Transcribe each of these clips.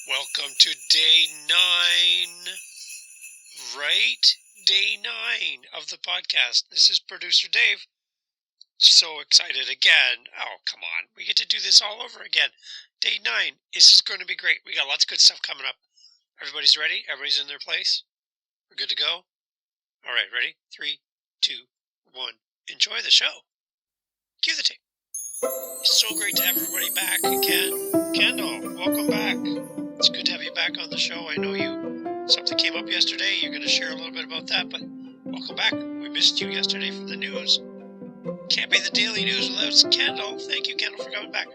Welcome to day 9, right? Day 9 of the podcast. This is producer Dave. So excited again. Oh, come on. We get to do this all over again. Day 9. This is going to be great. We got lots of good stuff coming up. Everybody's ready? Everybody's in their place? We're good to go? All right, ready? 3, 2, 1. Enjoy the show. Cue the tape. It's so great to have everybody back again. Kendall, welcome back. It's good to have you back on the show. I know something came up yesterday. You're going to share a little bit about that, but welcome back. We missed you yesterday for the news. Can't be the daily news without Kendall. Thank you, Kendall, for coming back.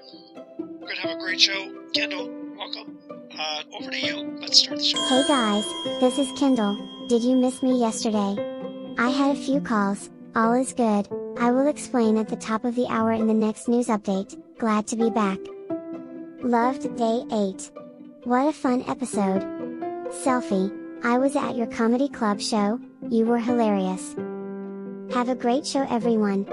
We're going to have a great show. Kendall, welcome. Over to you. Let's start the show. Hey guys, this is Kendall. Did you miss me yesterday? I had a few calls. All is good. I will explain at the top of the hour in the next news update. Glad to be back. Loved day 8. What a fun episode. Selfie, I was at your comedy club show. You were hilarious. Have a great show, everyone.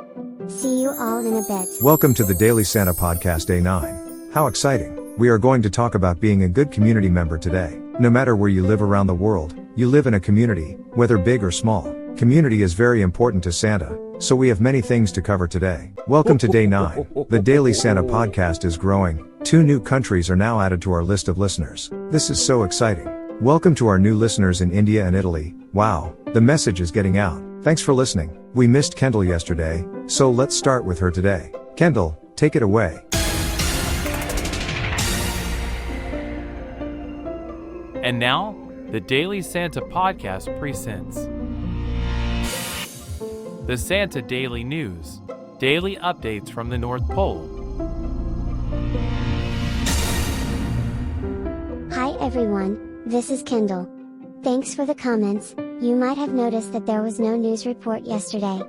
See you all in a bit. Welcome to the Daily Santa Podcast Day 9. How exciting! We are going to talk about being a good community member today. No matter where you live around the world, you live in a community, whether big or small. Community is very important to Santa, so we have many things to cover today. Welcome to Day 9. The Daily Santa Podcast is growing. 2 new countries are now added to our list of listeners. This is so exciting. Welcome to our new listeners in India and Italy. Wow, the message is getting out. Thanks for listening. We missed Kendall yesterday, so let's start with her today. Kendall, take it away. And now, the Daily Santa Podcast presents the Santa Daily News, daily updates from the North Pole. Hi everyone, this is Kendall. Thanks for the comments. You might have noticed that there was no news report yesterday.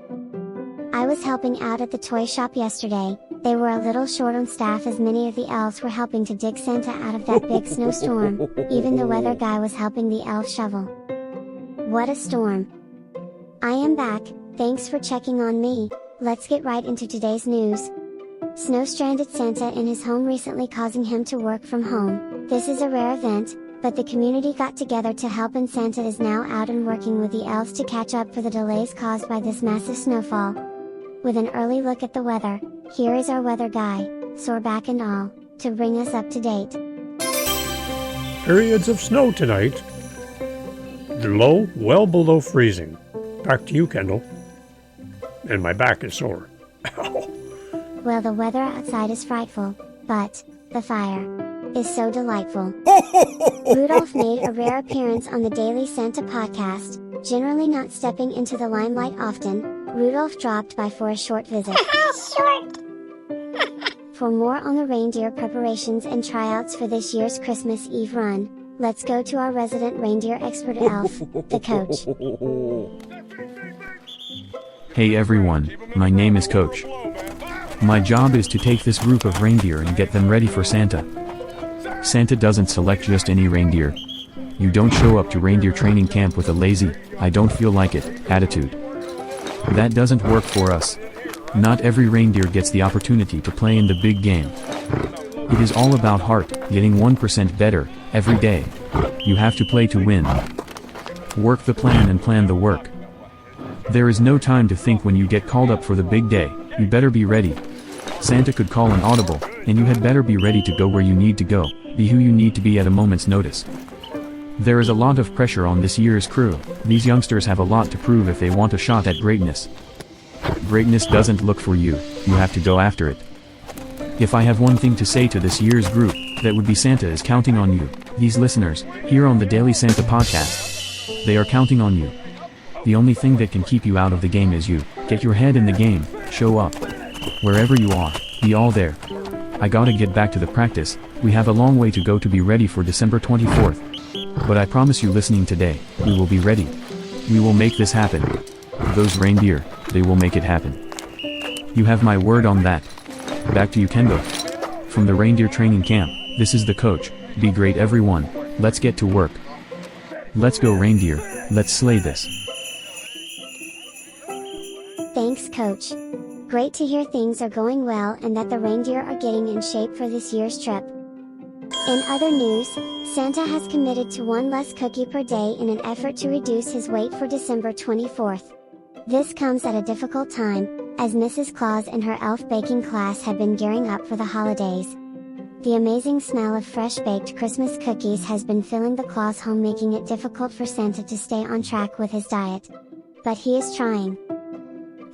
I was helping out at the toy shop yesterday. They were a little short on staff as many of the elves were helping to dig Santa out of that big snowstorm. Even the weather guy was helping the elf shovel. What a storm. I am back. Thanks for checking on me. Let's get right into today's news. Snow stranded Santa in his home recently, causing him to work from home. This is a rare event, but the community got together to help, and Santa is now out and working with the elves to catch up for the delays caused by this massive snowfall. With an early look at the weather, here is our weather guy, Sorback and all, to bring us up to date. Periods of snow tonight. The low well below freezing. Back to you, Kendall. And my back is sore. Well, the weather outside is frightful, but the fire is so delightful. Rudolph made a rare appearance on the Daily Santa podcast. Generally not stepping into the limelight often, Rudolph dropped by for a short visit. For more on the reindeer preparations and tryouts for this year's Christmas Eve run, let's go to our resident reindeer expert elf, the Coach. Hey everyone, my name is Coach. My job is to take this group of reindeer and get them ready for Santa. Santa doesn't select just any reindeer. You don't show up to reindeer training camp with a lazy, I don't feel like it, attitude. That doesn't work for us. Not every reindeer gets the opportunity to play in the big game. It is all about heart, getting 1% better, every day. You have to play to win. Work the plan and plan the work. There is no time to think when you get called up for the big day. You better be ready. Santa could call an audible, and you had better be ready to go where you need to go, be who you need to be at a moment's notice. There is a lot of pressure on this year's crew. These youngsters have a lot to prove if they want a shot at greatness. Greatness doesn't look for you, you have to go after it. If I have one thing to say to this year's group, that would be Santa is counting on you, these listeners, here on the Daily Santa Podcast. They are counting on you. The only thing that can keep you out of the game is you. Get your head in the game, show up. Wherever you are, be all there. I gotta get back to the practice, we have a long way to go to be ready for December 24th. But I promise you, listening today, we will be ready. We will make this happen. Those reindeer, they will make it happen. You have my word on that. Back to you, Kendall. From the reindeer training camp, this is the Coach. Be great everyone, let's get to work. Let's go reindeer, let's slay this. Thanks, Coach. Great to hear things are going well and that the reindeer are getting in shape for this year's trip. In other news, Santa has committed to one less cookie per day in an effort to reduce his weight for December 24th. This comes at a difficult time, as Mrs. Claus and her elf baking class have been gearing up for the holidays. The amazing smell of fresh-baked Christmas cookies has been filling the Claus home, making it difficult for Santa to stay on track with his diet. But he is trying.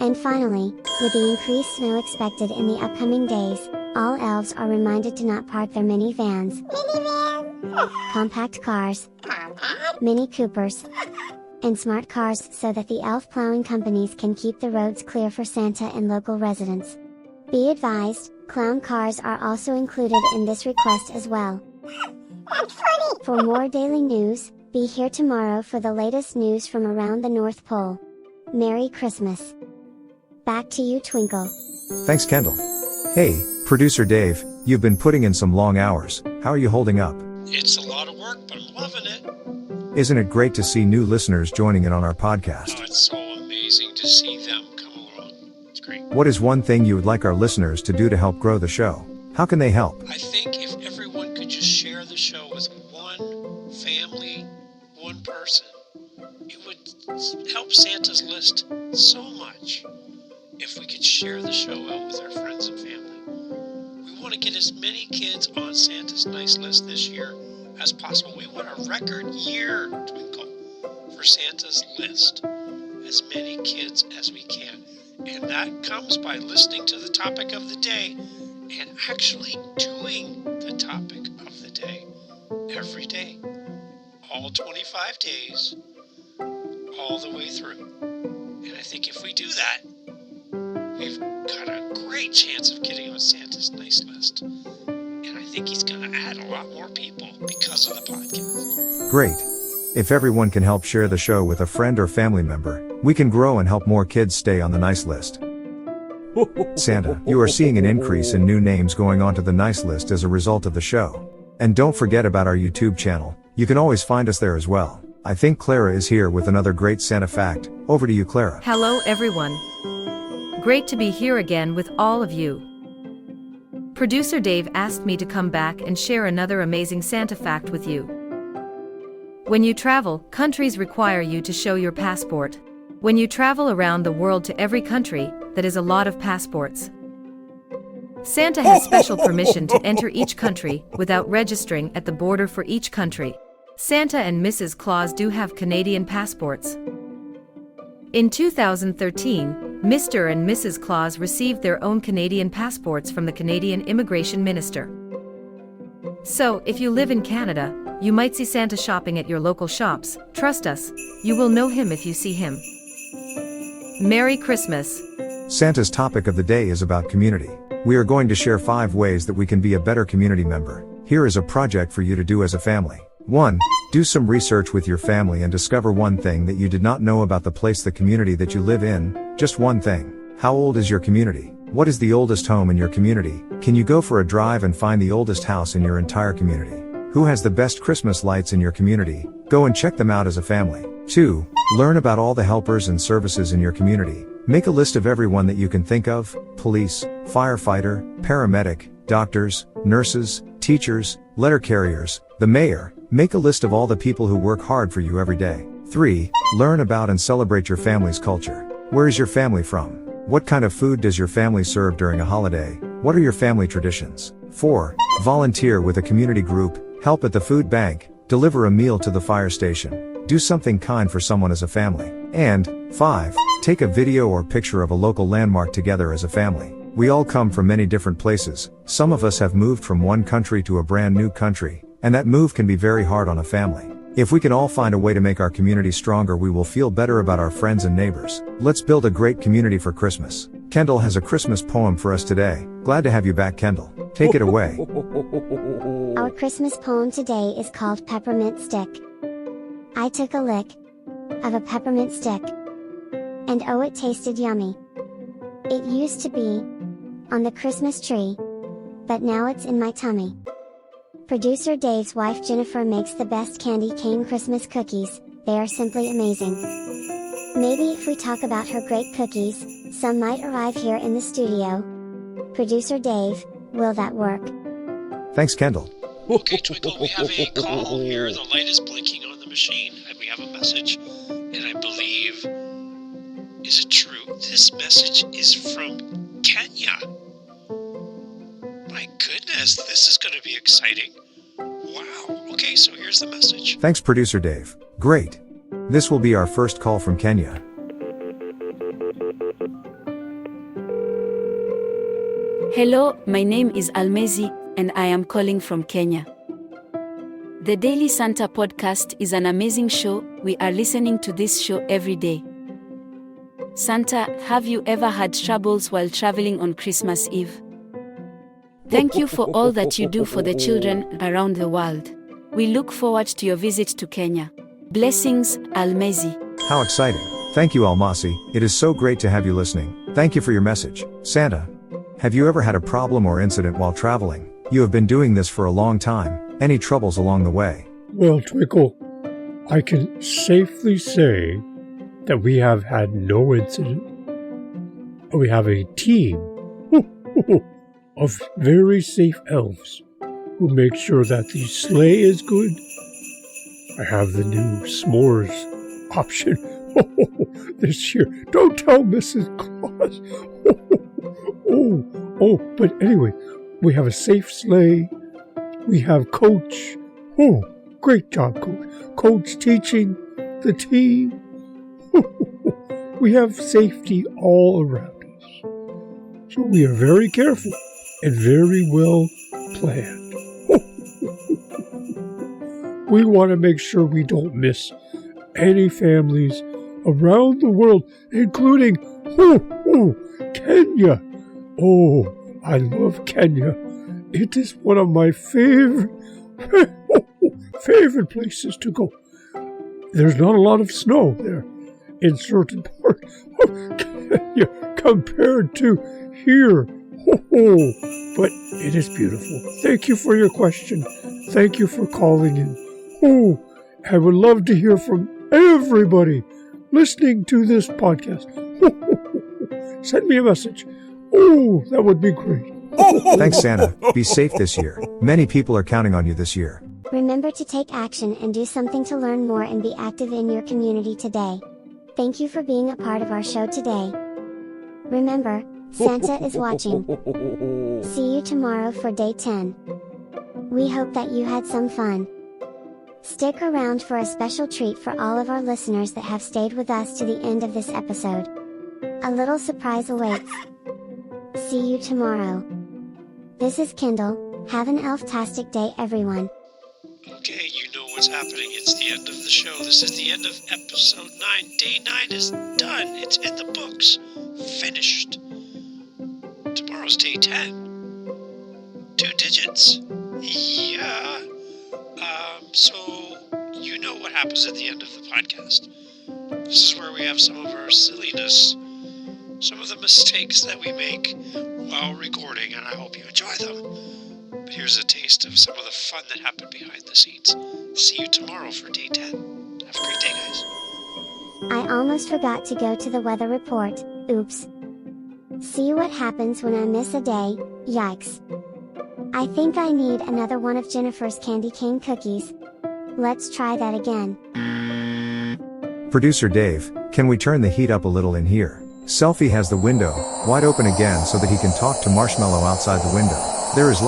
And finally, with the increased snow expected in the upcoming days, all elves are reminded to not park their minivans, compact cars, Mini Coopers, and smart cars so that the elf plowing companies can keep the roads clear for Santa and local residents. Be advised, clown cars are also included in this request as well. For more daily news, be here tomorrow for the latest news from around the North Pole. Merry Christmas! Back to you, Twinkle. Thanks, Kendall. Hey, Producer Dave, you've been putting in some long hours. How are you holding up? It's a lot of work, but I'm loving it. Isn't it great to see new listeners joining in on our Oh, podcast? it's so amazing to see them come along. It's great. What is one thing you would like our listeners to do to help grow the show? How can they help? I think if everyone could just share the show with one family, one person, it would help Santa's list so much. If we could share the show out with our friends and family. We want to get as many kids on Santa's nice list this year as possible. We want a record year, Twinkle, for Santa's list. As many kids as we can. And that comes by listening to the topic of the day and actually doing the topic of the day every day. All 25 days, all the way through. And I think if we do that, we've got a great chance of getting on Santa's nice list. And I think he's going to add a lot more people because of the podcast. Great. If everyone can help share the show with a friend or family member, we can grow and help more kids stay on the nice list. Santa, you are seeing an increase in new names going onto the nice list as a result of the show. And don't forget about our YouTube channel. You can always find us there as well. I think Clara is here with another great Santa fact. Over to you, Clara. Hello everyone. Great to be here again with all of you. Producer Dave asked me to come back and share another amazing Santa fact with you. When you travel, countries require you to show your passport. When you travel around the world to every country, that is a lot of passports. Santa has special permission to enter each country without registering at the border for each country. Santa and Mrs. Claus do have Canadian passports. In 2013, Mr. and Mrs. Claus received their own Canadian passports from the Canadian Immigration Minister. So, if you live in Canada, you might see Santa shopping at your local shops. Trust us, you will know him if you see him. Merry Christmas! Santa's topic of the day is about community. We are going to share 5 ways that we can be a better community member. Here is a project for you to do as a family. 1. Do some research with your family and discover one thing that you did not know about the place, the community that you live in. Just one thing. How old is your community? What is the oldest home in your community? Can you go for a drive and find the oldest house in your entire community? Who has the best Christmas lights in your community? Go and check them out as a family. 2. Learn about all the helpers and services in your community. Make a list of everyone that you can think of: police, firefighter, paramedic, doctors, nurses, teachers, letter carriers, the mayor. Make a list of all the people who work hard for you every day. 3. Learn about and celebrate your family's culture. Where is your family from? What kind of food does your family serve during a holiday? What are your family traditions? 4. Volunteer with a community group, help at the food bank, deliver a meal to the fire station, do something kind for someone as a family. And 5. Take a video or picture of a local landmark together as a family. We all come from many different places. Some of us have moved from one country to a brand new country, and that move can be very hard on a family. If we can all find a way to make our community stronger, we will feel better about our friends and neighbors. Let's build a great community for Christmas. Kendall has a Christmas poem for us today. Glad to have you back, Kendall. Take it away. Our Christmas poem today is called Peppermint Stick. I took a lick of a peppermint stick, and oh, it tasted yummy. It used to be on the Christmas tree, but now it's in my tummy. Producer Dave's wife Jennifer makes the best candy cane Christmas cookies. They are simply amazing. Maybe if we talk about her great cookies, some might arrive here in the studio. Producer Dave, will that work? Thanks, Kendall. Okay, Twinkle, we have a call here. The light is blinking on the machine, and we have a message. And I believe, is it true? This message is from Kenya. My goodness, this is going to be exciting. Wow. Okay, so here's the message. Thanks, Producer Dave. Great. This will be our first call from Kenya. Hello, my name is Almezi, and I am calling from Kenya. The Daily Santa podcast is an amazing show. We are listening to this show every day. Santa, have you ever had troubles while traveling on Christmas Eve? Thank you for all that you do for the children around the world. We look forward to your visit to Kenya. Blessings, Almezi. How exciting. Thank you, Almasi. It is so great to have you listening. Thank you for your message. Santa, have you ever had a problem or incident while traveling? You have been doing this for a long time. Any troubles along the way? Well, Twinkle, I can safely say that we have had no incident. We have a team of very safe elves who make sure that the sleigh is good. I have the new s'mores option this year. Don't tell Mrs. Claus. But anyway, we have a safe sleigh. We have Coach. Oh, great job, Coach. Coach teaching the team. We have safety all around us. So we are very careful and very well planned. We want to make sure we don't miss any families around the world, including Kenya. Oh, I love Kenya. It is one of my favorite places to go. There's not a lot of snow there in certain parts of Kenya compared to here. But it is beautiful. Thank you for your question. Thank you for calling in. I would love to hear from everybody listening to this podcast. Send me a message. That would be great. Thanks, Santa. Be safe this year. Many people are counting on you this year. Remember to take action and do something to learn more and be active in your community today. Thank you for being a part of our show today. Remember, Santa is watching. See you tomorrow for day 10. We hope that you had some fun. Stick around for a special treat for all of our listeners that have stayed with us to the end of this episode. A little surprise awaits. See you tomorrow. This is Kendall. Have an elf-tastic day, everyone. Okay, you know what's happening. It's the end of the show. This is the end of episode 9. Day 9 is done. It's in the books. Finished. Tomorrow's day 10. 2 digits. Yeah. So, you know what happens at the end of the podcast. This is where we have some of our silliness, some of the mistakes that we make while recording, and I hope you enjoy them. But here's a taste of some of the fun that happened behind the scenes. See you tomorrow for day 10. Have a great day, guys. I almost forgot to go to the weather report. Oops. See what happens when I miss a day. Yikes. I think I need another one of Jennifer's candy cane cookies. Let's try that again. Producer Dave, can we turn the heat up a little in here? Selfie has the window wide open again so that he can talk to Marshmallow outside the window. There is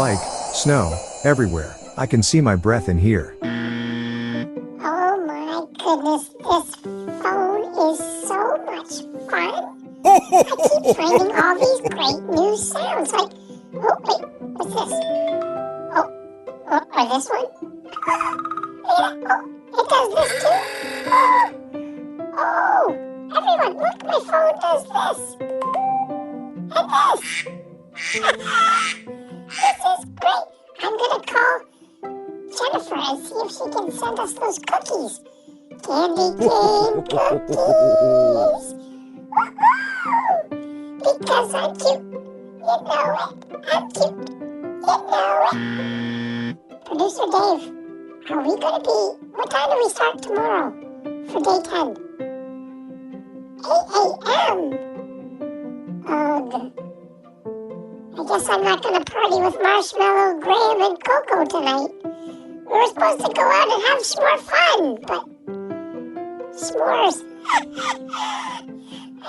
snow everywhere. I can see my breath in here. Oh my goodness, this phone is so much fun. I keep finding all these great new sounds. Like, oh wait, what's this? Or this one? It does this too. Oh, everyone, look, my phone does this. And this. This is great. I'm gonna call Jennifer and see if she can send us those cookies. Candy cane cookies. Woohoo! Because I'm cute. You know it. I'm cute. You know it. Producer Dave, are we gonna be... What time do we start tomorrow for day 10? 8 a.m. Ugh. I guess I'm not gonna party with Marshmallow, Graham, and Coco tonight. We were supposed to go out and have some more fun, but s'mores. I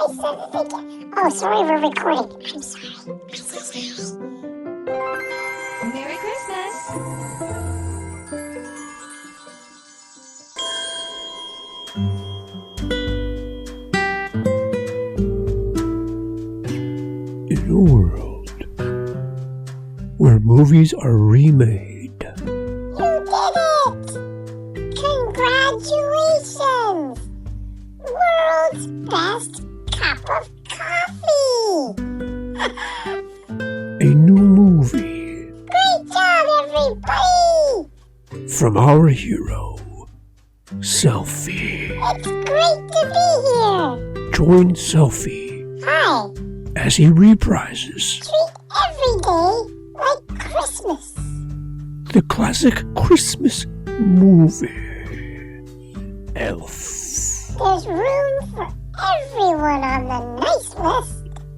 said that they can. Oh, sorry, we're recording. I'm sorry. Merry Christmas! In a world where movies are remade, You did it! Congratulations! World's best cup of coffee! a new movie Great job, everybody! from our hero, Selfie. It's great to be here! Join Selfie Hi! as he reprises Treat every day like Christmas! the classic Christmas movie, Elf. There's room for everyone on the nice list.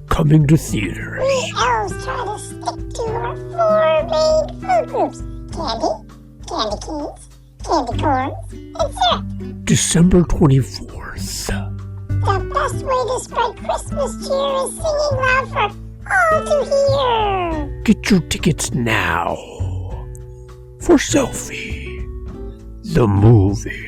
Coming to theaters We elves try to stick to our 4 main food groups. Candy, candy canes, candy corns, and syrup. December 24th. The best way to spread Christmas cheer is singing loud for all to hear. Get your tickets now for Selfie, the movie.